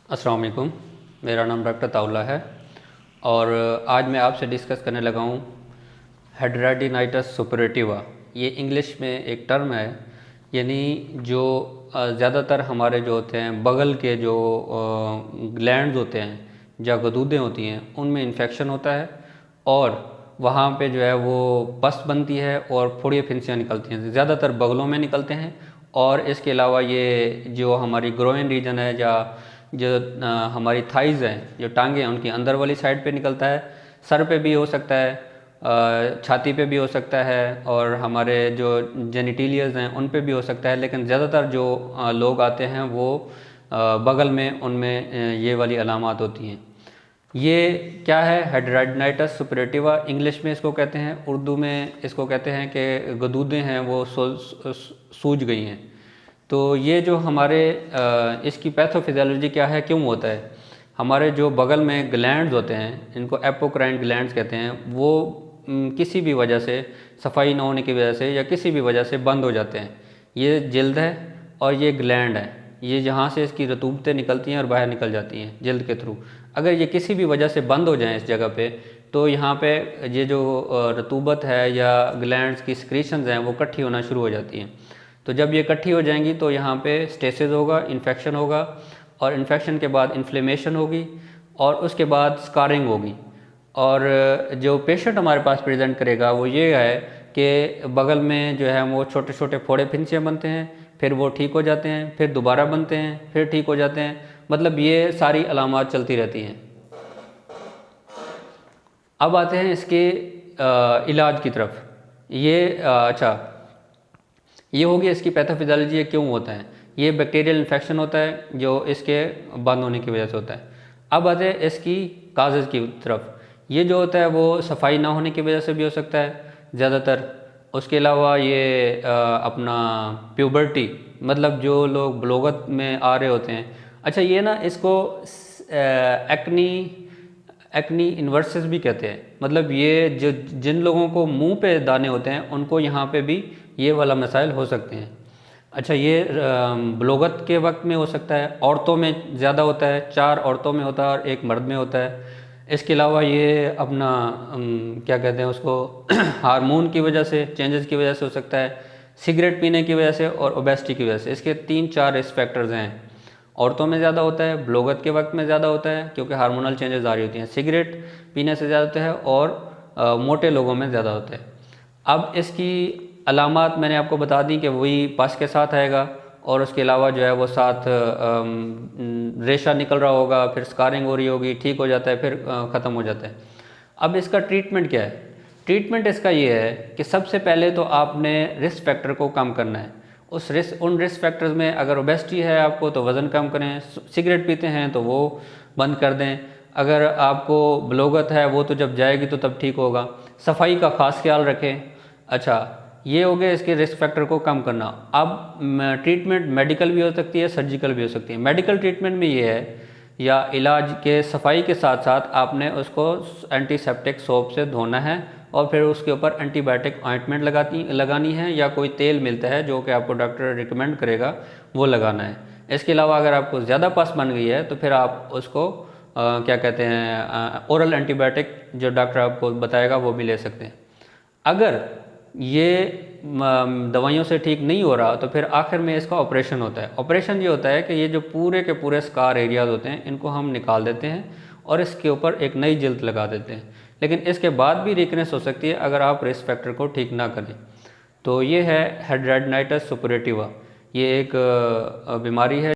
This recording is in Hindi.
अस्सलाम वालेकुम। मेरा नाम डॉक्टर ताउला है और आज मैं आपसे डिस्कस करने लगा हूँ हेड्राडिनाइटस सुपरेटिवा। ये इंग्लिश में एक टर्म है, यानी जो ज़्यादातर हमारे जो होते हैं बगल के जो ग्लैंड्स होते हैं या गदूदें होती हैं उनमें इन्फेक्शन होता है और वहाँ पे जो है वो पस बनती है और फोड़ियाँ फिंसियाँ निकलती हैं। ज़्यादातर बगलों में निकलते हैं और इसके अलावा ये जो हमारी ग्रोइन रीजन है या जो हमारी थाइज़ हैं, जो टांगे हैं, उनकी अंदर वाली साइड पे निकलता है। सर पे भी हो सकता है, छाती पे भी हो सकता है और हमारे जो जेनिटिलियस हैं उन पे भी हो सकता है, लेकिन ज़्यादातर जो लोग आते हैं वो बगल में, उनमें ये वाली अलामात होती हैं। ये क्या है? हेड्राडिनाइटस सुपरेटिवा इंग्लिश में इसको कहते हैं, उर्दू में इसको कहते हैं कि गदूदें हैं वो सूज गई हैं। तो ये जो हमारे इसकी पैथोफिजियोलॉजी क्या है, क्यों होता है? हमारे जो बगल में ग्लैंड्स होते हैं, इनको एपोक्राइन ग्लैंड्स कहते हैं, वो किसी भी वजह से, सफाई ना होने की वजह से या किसी भी वजह से बंद हो जाते हैं। ये जल्द है और ये ग्लैंड है, ये जहाँ से इसकी रतूबतें निकलती हैं और बाहर निकल जाती हैं जल्द के थ्रू। अगर ये किसी भी वजह से बंद हो जाएं इस जगह पे, तो यहाँ पे ये जो रतूबत है या ग्लैंड्स की सिक्रीशंस हैं वो इकट्ठी होना शुरू हो जाती हैं। तो जब ये इकट्ठी हो जाएंगी तो यहाँ पे स्टेसिस होगा, इन्फेक्शन होगा और इन्फेक्शन के बाद इन्फ्लेमेशन होगी और उसके बाद स्कारिंग होगी। और जो पेशेंट हमारे पास प्रेजेंट करेगा वो ये है कि बगल में जो है वो छोटे छोटे फोड़े फिंसियाँ बनते हैं, फिर वो ठीक हो जाते हैं, फिर दोबारा बनते हैं, फिर ठीक हो जाते हैं। मतलब ये सारी अलामात चलती रहती हैं। अब आते हैं इसके इलाज की तरफ। ये अच्छा, ये होगी इसकी पैथोफिजियोलॉजी, ये क्यों होता है? ये बैक्टीरियल इन्फेक्शन होता है जो इसके बंद होने की वजह से होता है। अब आते हैं इसकी काजेज़ की तरफ। ये जो होता है वो सफाई ना होने की वजह से भी हो सकता है ज़्यादातर। उसके अलावा ये अपना प्यूबर्टी, मतलब जो लोग बलोगत में आ रहे होते हैं। अच्छा, ये ना इसको एक्नी इन्वर्सिस भी कहते हैं। मतलब ये जो जिन लोगों को मुंह पे दाने होते हैं उनको यहाँ पे भी ये वाला मसाइल हो सकते हैं। अच्छा, ये बलोगत के वक्त में हो सकता है, औरतों में ज़्यादा होता है, 4 औरतों में होता है और 1 मर्द में होता है। इसके अलावा ये अपना क्या कहते हैं उसको हार्मोन की वजह से, चेंजेस की वजह से हो सकता है, सिगरेट पीने की वजह से और ओबेसिटी की वजह से। इसके 3-4 रिस्क फैक्टर्स हैं। औरतों में ज़्यादा होता है, बलोगत के वक्त में ज़्यादा होता है क्योंकि हार्मोनल चेंजेस आ रही होती हैं, सिगरेट पीने से ज़्यादा होता है और मोटे लोगों में ज़्यादा होता है। अब इसकी अलामात मैंने आपको बता दी कि वही पस के साथ आएगा और उसके अलावा जो है वो साथ रेशा निकल रहा होगा, फिर स्कारिंग हो रही होगी, ठीक हो जाता है, फिर ख़त्म हो जाता है। अब इसका ट्रीटमेंट क्या है? ट्रीटमेंट इसका ये है कि सबसे पहले तो आपने रिस्क फैक्टर को कम करना है। उन रिस्क फैक्टर्स में अगर ओबेसिटी है आपको तो वज़न कम करें, सिगरेट पीते हैं तो वो बंद कर दें, अगर आपको बलोगत है वो तो जब जाएगी तो तब ठीक होगा, सफाई का ख़ास ख्याल रखें। अच्छा, ये हो गया इसके रिस्क फैक्टर को कम करना। अब ट्रीटमेंट मेडिकल भी हो सकती है, सर्जिकल भी हो सकती है। मेडिकल ट्रीटमेंट में ये है, या इलाज के सफाई के साथ साथ आपने उसको एंटीसेप्टिक सोप से धोना है और फिर उसके ऊपर एंटीबायोटिक ऑइंटमेंट लगानी है, या कोई तेल मिलता है जो कि आपको डॉक्टर रिकमेंड करेगा वो लगाना है। इसके अलावा अगर आपको ज़्यादा पस बन गई है तो फिर आप उसको क्या कहते हैं ओरल एंटीबायोटिक जो डॉक्टर आपको बताएगा वो भी ले सकते हैं। अगर ये दवाइयों से ठीक नहीं हो रहा तो फिर आखिर में इसका ऑपरेशन होता है। ऑपरेशन ये होता है कि ये जो पूरे के पूरे स्कार एरियाज होते हैं इनको हम निकाल देते हैं और इसके ऊपर एक नई जिल्द लगा देते हैं, लेकिन इसके बाद भी वीकनेस हो सकती है अगर आप रिस्क फैक्टर को ठीक ना करें। तो ये है हेड्राडिनाइटस सुपरेटिवा। ये एक बीमारी है